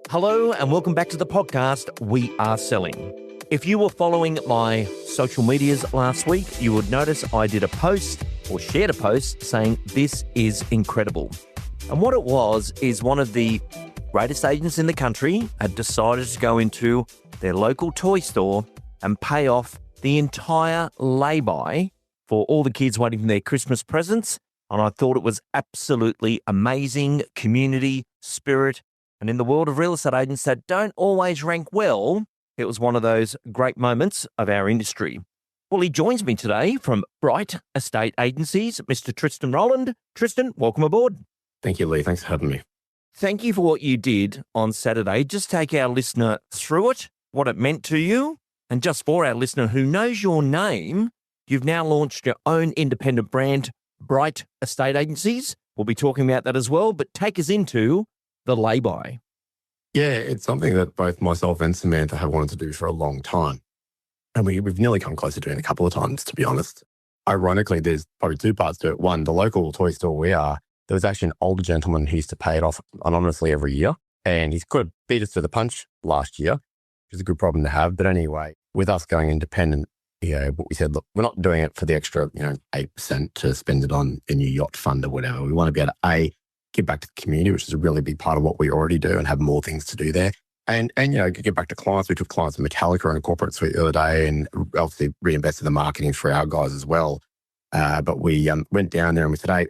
Hello and welcome back to the podcast, We Are Selling. If you were following my social medias last week, you would notice I did a post or shared a post saying this is incredible. And what it was is one of the greatest agents in the country had decided to go into their local toy store and pay off the entire lay-by for all the kids waiting for their Christmas presents. And I thought it was absolutely amazing community spirit. And in the world of real estate agents that don't always rank well, it was one of those great moments of our industry. Well, he joins me today from Bright Estate Agencies, Mr. Tristan Rowland. Tristan, welcome aboard. Thank you, Lee. Thanks for having me. Thank you for what you did on Saturday. Just take our listener through it, what it meant to you. And just for our listener who knows your name, you've now launched your own independent brand, Bright Estate Agencies. We'll be talking about that as well, but take us into the lay-by. Yeah, it's something that both myself and Samantha have wanted to do for a long time. And we've nearly come close to doing it a couple of times, to be honest. Ironically, there's probably two parts to it. One, the local toy store there was actually an older gentleman who used to pay it off anonymously every year. And he's could have beat us to the punch last year, which is a good problem to have. But anyway, with us going independent, what we said, look, we're not doing it for the extra, 8% to spend it on a new yacht fund or whatever. We want to be able to, give back to the community, which is a really big part of what we already do and have more things to do there. And get back to clients. We took clients in Metallica and a corporate suite the other day and obviously reinvested the marketing for our guys as well. But we went down there and we said, hey,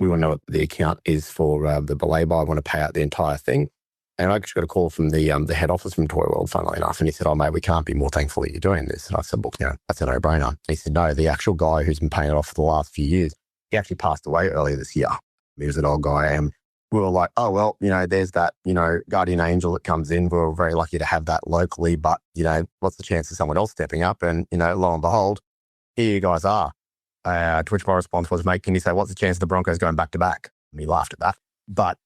we want to know what the account is for the Lay-By. I want to pay out the entire thing. And I actually got a call from the head office from Toy World, funnily enough. And he said, oh, mate, we can't be more thankful that you're doing this. And I said, look, that's a no-brainer. And he said, no, the actual guy who's been paying it off for the last few years, he actually passed away earlier this year. He was an old guy. And we were like, oh, well, there's that, guardian angel that comes in. We were very lucky to have that locally. But, what's the chance of someone else stepping up? And, lo and behold, here you guys are. To which my response was, mate, can you say, what's the chance of the Broncos going back to back? And he laughed at that. But,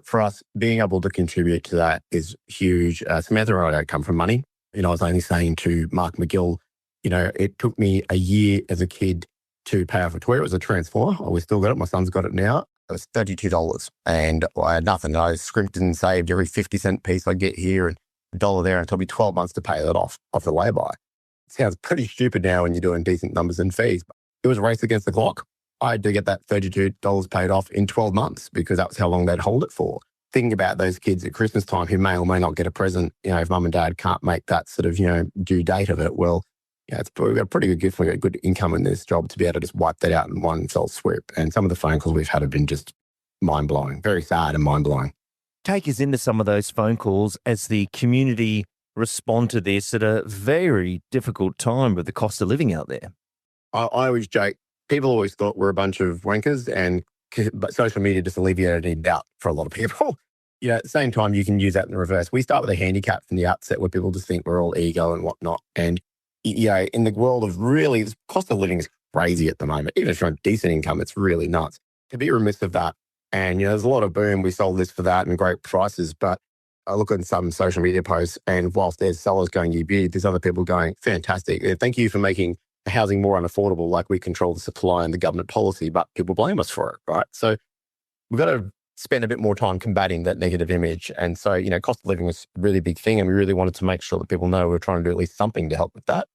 for us, being able to contribute to that is huge. Samantha and I don't come from money. I was only saying to Mark McGill, it took me a year as a kid to pay off a toy. It was a Transformer. We still got it. My son's got it now. It was $32 and I had nothing. I scrimped and saved every 50-cent piece I get here and $1 there. And it took me 12 months to pay that off the lay-by. It sounds pretty stupid now when you're doing decent numbers and fees. But it was a race against the clock. I had to get that $32 paid off in 12 months because that was how long they'd hold it for. Thinking about those kids at Christmas time who may or may not get a present, if mum and dad can't make that sort of, due date of it, well, we've got a pretty good gift. We've got good income in this job to be able to just wipe that out in one fell swoop. And some of the phone calls we've had have been just mind-blowing, very sad and mind-blowing. Take us into some of those phone calls as the community respond to this at a very difficult time with the cost of living out there. I always joke, people always thought we're a bunch of wankers but social media just alleviated any doubt for a lot of people. At the same time, you can use that in the reverse. We start with a handicap from the outset where people just think we're all ego and whatnot. And in the world of really, the cost of living is crazy at the moment. Even if you're on decent income, it's really nuts. To be remiss of that. And, there's a lot of boom. We sold this for that and great prices. But I look at some social media posts and whilst there's sellers going, you bid, there's other people going, fantastic. Thank you for making housing more unaffordable. Like we control the supply and the government policy, but people blame us for it, right? So we've got to spend a bit more time combating that negative image. And so, cost of living was a really big thing. And we really wanted to make sure that people know we're trying to do at least something to help with that.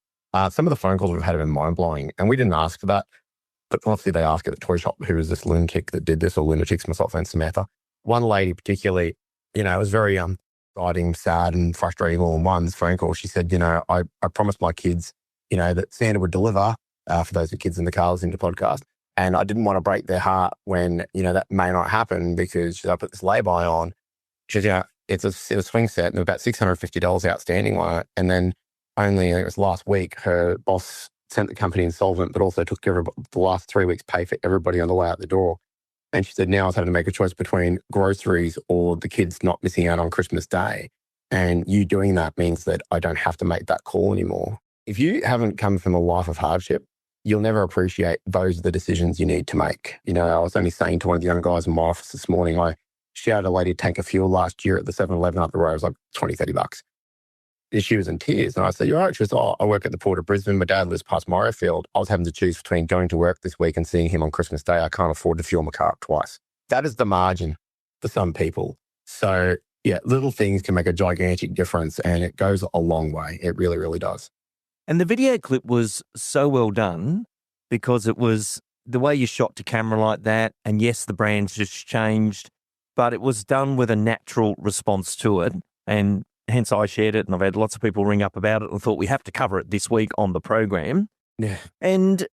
Some of the phone calls we've had have been mind-blowing. And we didn't ask for that. But obviously they asked at the toy shop who was this lunatic that did this, or lunatics, myself and Samantha. One lady particularly, it was very exciting, sad and frustrating all in one phone call. She said, I promised my kids, that Santa would deliver, for those with kids in the car listening to the podcast. And I didn't want to break their heart when, that may not happen because I put this lay-by on. She said, it's a swing set and about $650 outstanding on it. And then only, it was last week, her boss sent the company insolvent, but also took the last 3 weeks pay for everybody on the way out the door. And she said, now I was having to make a choice between groceries or the kids not missing out on Christmas Day. And you doing that means that I don't have to make that call anymore. If you haven't come from a life of hardship, you'll never appreciate those are the decisions you need to make. I was only saying to one of the young guys in my office this morning, I shared a lady a tank of fuel last year at the 7-Eleven up the road. It was like $20-$30. She was in tears. And I said, you're right. She was, I work at the Port of Brisbane. My dad lives past Morayfield. I was having to choose between going to work this week and seeing him on Christmas Day. I can't afford to fuel my car up twice. That is the margin for some people. So Yeah, little things can make a gigantic difference, and it goes a long way. It really, really does. And the video clip was so well done because it was the way you shot to camera like that. And yes, the brand's just changed, but it was done with a natural response to it. And hence I shared it, and I've had lots of people ring up about it and thought we have to cover it this week on the program. Yeah. And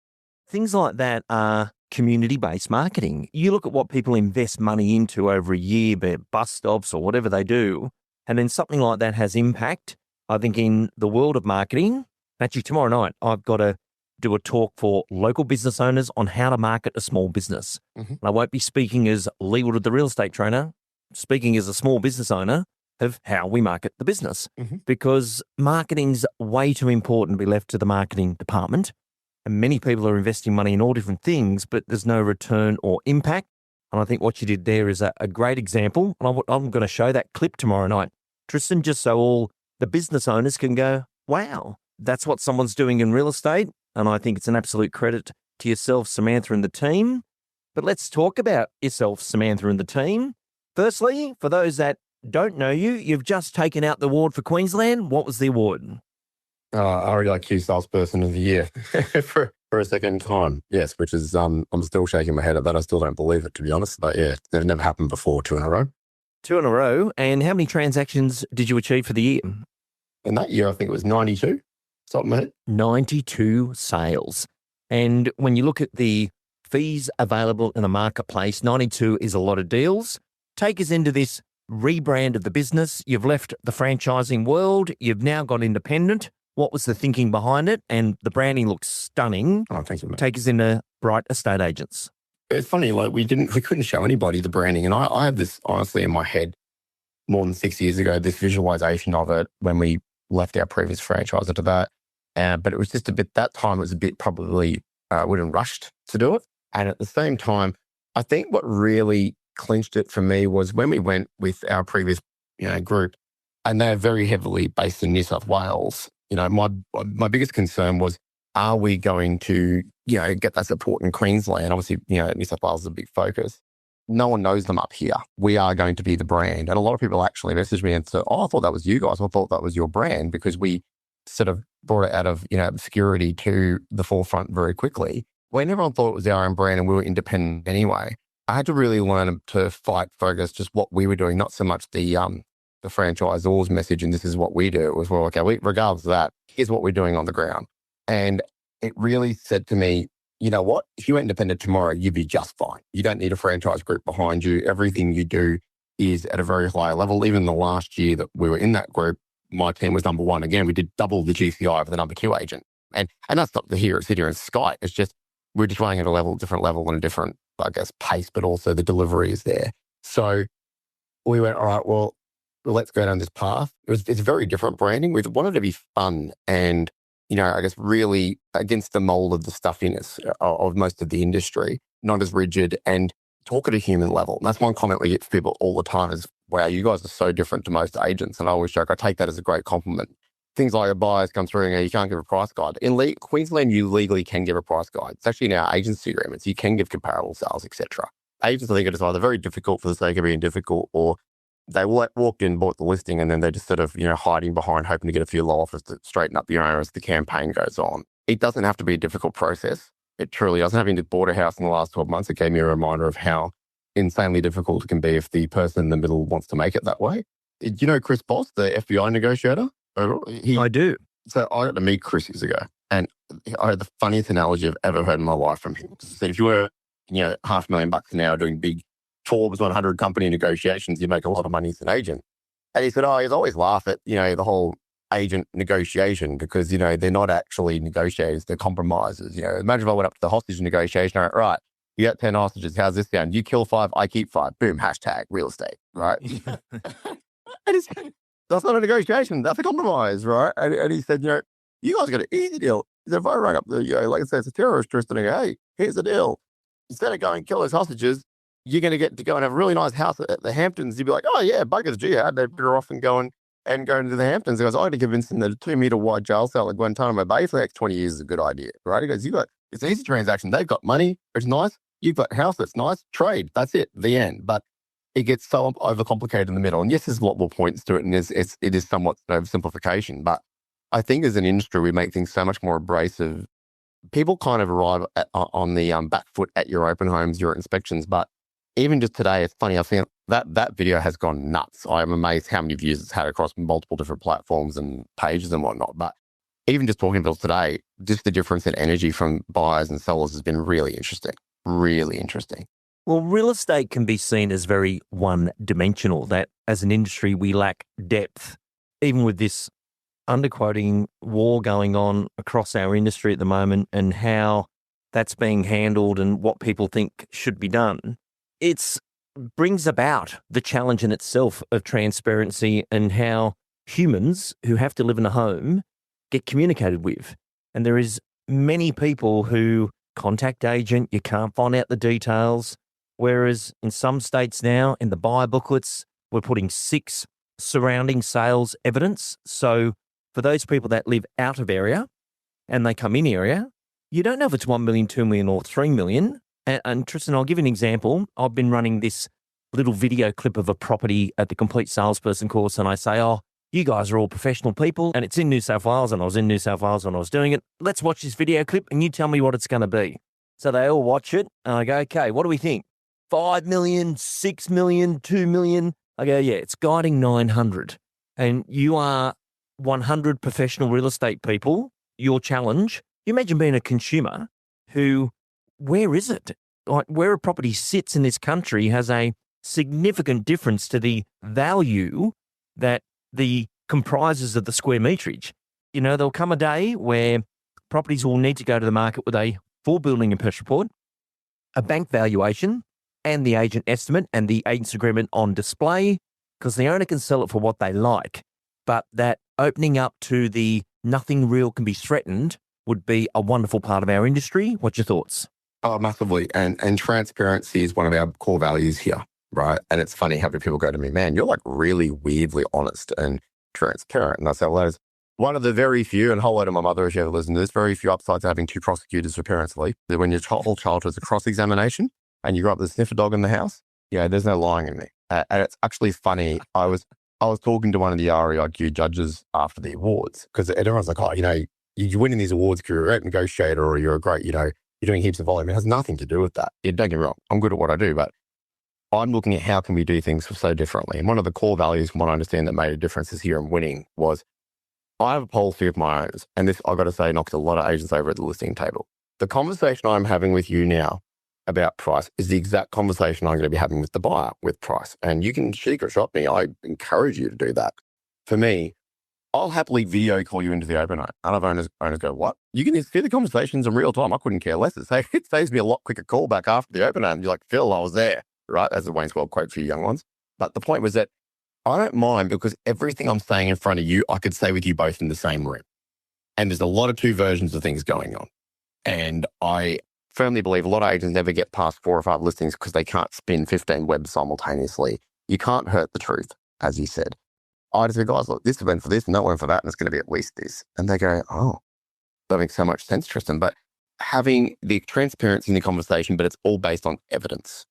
things like that are community-based marketing. You look at what people invest money into over a year, be it bus stops or whatever they do, and then something like that has impact. I think in the world of marketing, actually tomorrow night, I've got to do a talk for local business owners on how to market a small business. And I won't be speaking as Leeward, the real estate trainer, speaking as a small business owner of how we market the business, because marketing's way too important to be left to the marketing department. And many people are investing money in all different things, but there's no return or impact. And I think what you did there is a great example. And I'm going to show that clip tomorrow night, Tristan, just so all the business owners can go, wow, that's what someone's doing in real estate. And I think it's an absolute credit to yourself, Samantha, and the team. But let's talk about yourself, Samantha, and the team. Firstly, for those that don't know you, you've just taken out the award for Queensland. What was the award? REIQ Salesperson of the Year for a second time. Yes, which is, I'm still shaking my head at that. I still don't believe it, to be honest. But yeah, it never happened before, 2 in a row. 2 in a row. And how many transactions did you achieve for the year? In that year, I think it was 92, top of my head. 92 sales. And when you look at the fees available in the marketplace, 92 is a lot of deals. Take us into this rebrand of the business. You've left the franchising world. You've now got independent. What was the thinking behind it? And the branding looks stunning. Oh, thank you, mate. Take us into Bright Estate Agents. It's funny, like we couldn't show anybody the branding. And I have this honestly in my head more than 6 years ago, this visualization of it when we left our previous franchisor to that. But it was just a bit, that time it was a bit probably, wouldn't rushed to do it. And at the same time, I think what really clinched it for me was when we went with our previous, group, and they're very heavily based in New South Wales. My biggest concern was, are we going to, get that support in Queensland? Obviously, New South Wales is a big focus. No one knows them up here. We are going to be the brand. And a lot of people actually messaged me and said, I thought that was you guys. I thought that was your brand, because we sort of brought it out of, obscurity to the forefront very quickly. When everyone thought it was our own brand and we were independent anyway, I had to really learn to focus just what we were doing, not so much the franchisor's message and this is what we do. It was more, okay, regardless of that, here's what we're doing on the ground. And it really said to me, you know what? If you went independent tomorrow, you'd be just fine. You don't need a franchise group behind you. Everything you do is at a very high level. Even the last year that we were in that group, my team was number one. Again, we did double the GCI of the number 2 agent. And that's not the here, it's here in Sky. It's just, we're just running at a different level and a different, I guess, pace, but also the delivery is there. So we went, all right, well, let's go down this path. It's very different branding. We wanted to be fun and, I guess really against the mold of the stuffiness of most of the industry, not as rigid, and talk at a human level. And that's one comment we get from people all the time is, wow, you guys are so different to most agents. And I always joke, I take that as a great compliment. Things like a buyers come through and you can't give a price guide. In Queensland, you legally can give a price guide. It's actually in our agency agreements. You can give comparable sales, etc. Agents, I think, it is either very difficult for the sake of being difficult, or they walked in, bought the listing, and then they're just sort of, hiding behind, hoping to get a few low offers to straighten up the owner as the campaign goes on. It doesn't have to be a difficult process. It truly doesn't. Having bought a house in the last 12 months, it gave me a reminder of how insanely difficult it can be if the person in the middle wants to make it that way. Do you know Chris Boss, the FBI negotiator? I do. So I got to meet Chris years ago, and I had the funniest analogy I've ever heard in my life from him. He said, if you were, $500,000 an hour doing big Forbes 100 company negotiations, you make a lot of money as an agent. And he said, he'd always laugh at, the whole agent negotiation because, they're not actually negotiators, they're compromisers. Imagine if I went up to the hostage negotiation, all right, you got 10 hostages, how's this sound? You kill 5, I keep 5. Boom, hashtag real estate, right? And he said, that's not a negotiation, that's a compromise, right? And he said, you guys got an easy deal. He said, if I rang up the, like I said, it's a terrorist, Tristan, and go, hey, here's the deal. Instead of going and kill those hostages, you're going to get to go and have a really nice house at the Hamptons. You'd be like, oh yeah, buggers jihad. They're better off than going into the Hamptons. He goes, I had to convince them that a 2-meter wide jail cell at Guantanamo Bay for the next 20 years is a good idea, right? He goes, it's an easy transaction. They've got money. It's nice. You've got a house that's nice. Trade. That's it. The end. But it gets so overcomplicated in the middle. And yes, there's a lot more points to it, and it is somewhat an oversimplification. But I think as an industry, we make things so much more abrasive. People kind of arrive on the back foot at your open homes, your inspections. But even just today, it's funny. I've seen that video has gone nuts. I'm amazed how many views it's had across multiple different platforms and pages and whatnot. But even just talking about today, just the difference in energy from buyers and sellers has been really interesting. Really interesting. Well, real estate can be seen as very one-dimensional, that as an industry, we lack depth. Even with this underquoting war going on across our industry at the moment and how that's being handled and what people think should be done, it brings about the challenge in itself of transparency and how humans who have to live in a home get communicated with. And there is many people who contact agent, you can't find out the details. Whereas in some states now, in the buyer booklets, we're putting 6 surrounding sales evidence. So for those people that live out of area and they come in area, you don't know if it's 1 million, 2 million or 3 million. And Tristan, I'll give you an example. I've been running this little video clip of a property at the Complete Salesperson course, and I say, oh, you guys are all professional people, and it's in New South Wales, and I was in New South Wales when I was doing it. Let's watch this video clip, and you tell me what it's going to be. So they all watch it, and I go, okay, what do we think? 5 million, 6 million, 2 million? I go, yeah, it's guiding 900. And you are 100 professional real estate people. Your challenge, you imagine being a consumer who, where is it? Like where a property sits in this country has a significant difference to the value that the comprises of the square meterage. You know, there'll come a day where properties will need to go to the market with a full building and purchase report, a bank valuation, and the agent estimate and the agent's agreement on display, because the owner can sell it for what they like. But that opening up to the nothing real can be threatened would be a wonderful part of our industry. What's your thoughts? Oh, massively. And transparency is one of our core values here, right? And it's funny how people go to me, man, you're like really weirdly honest and transparent. And I say, well, that is one of the very few, and hello to my mother if you ever listen to this, very few upsides to having 2 prosecutors for parents leave. That when your whole childhood is a cross-examination and you grow up with a sniffer dog in the house, yeah, there's no lying in me. And it's actually funny. I was talking to one of the REIQ judges after the awards, because everyone's like, oh, you know, you're winning these awards because you're a great negotiator or you're a great, you know, you're doing heaps of volume. It has nothing to do with that. Don't get me wrong. I'm good at what I do, but I'm looking at how can we do things so differently. And one of the core values, from what I understand, that made a difference this year in winning was I have a policy of my own. And this, I've got to say, knocks a lot of agents over at the listing table. The conversation I'm having with you now about price is the exact conversation I'm going to be having with the buyer with price. And you can secret shop me. I encourage you to do that. For me, I'll happily video call you into the open home. And I've owners go, what? You can see the conversations in real time. I couldn't care less. It saves me a lot quicker call back after the open home. You're like, Phil, I was there, right? As the Wayne's World quote for you young ones. But the point was that I don't mind, because everything I'm saying in front of you, I could say with you both in the same room. And there's a lot of 2 versions of things going on. And I firmly believe a lot of agents never get past 4 or 5 listings because they can't spin 15 webs simultaneously. You can't hurt the truth, as he said. I just go, guys, look, this went for this and that went for that, and it's going to be at least this. And they go, oh, that makes so much sense, Tristan. But having the transparency in the conversation, but it's all based on evidence,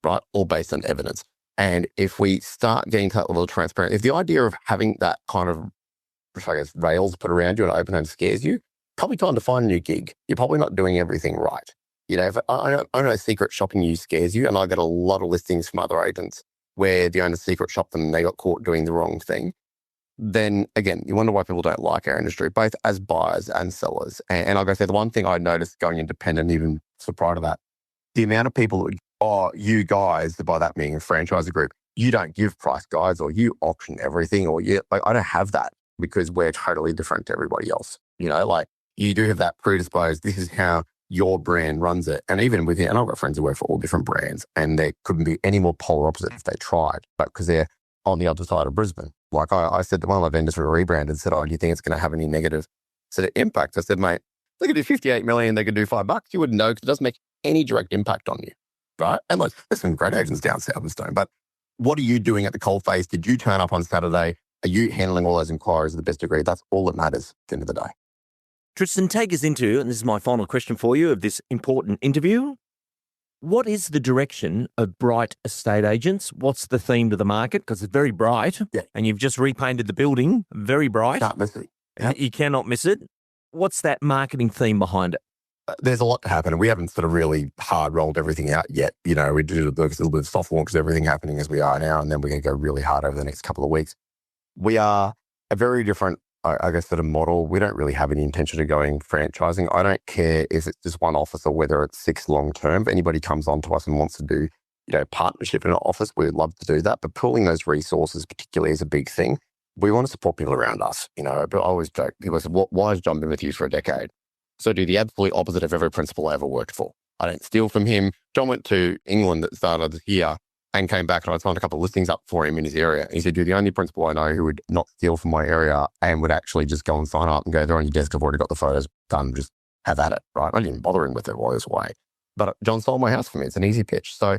right? All based on evidence. And if we start getting to that level of transparency, if the idea of having that kind of, I guess, rails put around you and open home scares you, probably time to find a new gig. You're probably not doing everything right. You know, if I know secret shopping you scares you, and I get a lot of listings from other agents where the owner secret shopped them and they got caught doing the wrong thing, then again, you wonder why people don't like our industry, both as buyers and sellers. And like I said, the one thing I noticed going independent, even so prior to that, the amount of people that, oh, you guys, by that meaning a franchisor group, you don't give price guides or you auction everything, or you, like, I don't have that because we're totally different to everybody else. You know, like you do have that predisposed, this is how your brand runs it. And even within, and I've got friends who work for all different brands, and they couldn't be any more polar opposite if they tried, but because they're on the other side of Brisbane. Like I said to one of my vendors for a rebrand and said, oh, do you think it's going to have any negative sort of impact? I said, mate, they could do 58 million, they could do $5. You wouldn't know because it doesn't make any direct impact on you, right? And look, there's some great agents down South of Stone, but what are you doing at the coalface? Did you turn up on Saturday? Are you handling all those inquiries to the best degree? That's all that matters at the end of the day. Tristan, take us into, and this is my final question for you of this important interview, What is the direction of Bright estate agents? What's the theme to the market? Because it's very bright, and you've just repainted the building, very bright. Can't miss it. Yep. You cannot miss it. What's that marketing theme behind it? There's a lot to happen. We haven't sort of really hard rolled everything out yet. We do a little bit of soft launch, everything happening as we are now, and then we're going to go really hard over the next couple of weeks. We are a very different, I guess, sort of model. We don't really have any intention of going franchising. I don't care if it's just one office or whether it's 6 long term. If anybody comes on to us and wants to do, partnership in an office, we'd love to do that. But pooling those resources particularly is a big thing. We want to support people around us. But I always joke, people say, why has John been with you for a decade? So I do the absolute opposite of every principal I ever worked for. I don't steal from him. John went to England at the start of the year and came back, and I signed a couple of listings up for him in his area. And he said, you're the only principal I know who would not steal from my area and would actually just go and sign up and go, they're on your desk, I've already got the photos done, just have at it, right? I didn't even bother him with it while he was away. But John sold my house for me. It's an easy pitch. So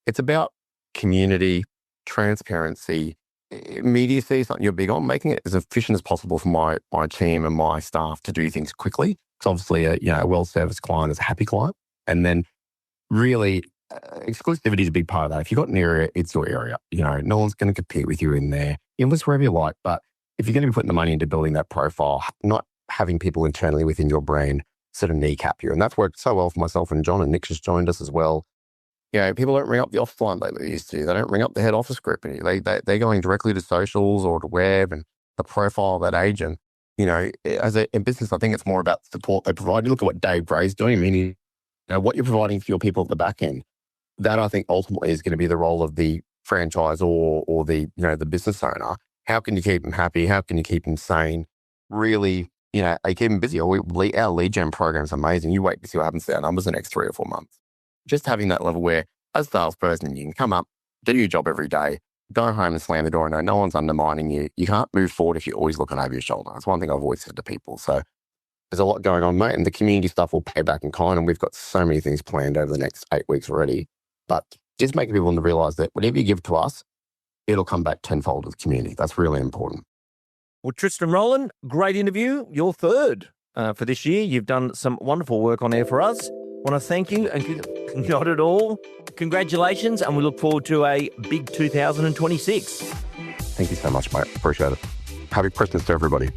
it's about community, transparency, immediacy, something you're big on, making it as efficient as possible for my team and my staff to do things quickly. Because obviously a well-serviced client is a happy client. And then really exclusivity is a big part of that. If you've got an area, it's your area. No one's going to compete with you in there. You invest wherever you like. But if you're going to be putting the money into building that profile, not having people internally within your brain sort of kneecap you. And that's worked so well for myself and John, and Nick just joined us as well. People don't ring up the office line like they used to. They don't ring up the head office group. They're going directly to socials or to web and the profile of that agent. As a business, I think it's more about support they provide. You look at what Dave Gray's doing, meaning what you're providing for your people at the back end. That I think ultimately is going to be the role of the franchisor or the the business owner. How can you keep them happy? How can you keep them sane? Really, keep them busy. Our lead gen program is amazing. You wait to see what happens to our numbers the next 3 or 4 months. Just having that level where, as a salesperson, you can come up, do your job every day, go home and slam the door and no one's undermining you. You can't move forward if you're always looking over your shoulder. That's one thing I've always said to people. So there's a lot going on, mate, and the community stuff will pay back in kind, and we've got so many things planned over the next 8 weeks already. But just making people to realise that whatever you give to us, it'll come back tenfold to the community. That's really important. Well, Tristan, Rowland, great interview. You're third for this year. You've done some wonderful work on air for us. Want to thank you, and not at all. Congratulations, and we look forward to a big 2026. Thank you so much, mate. Appreciate it. Happy Christmas to everybody.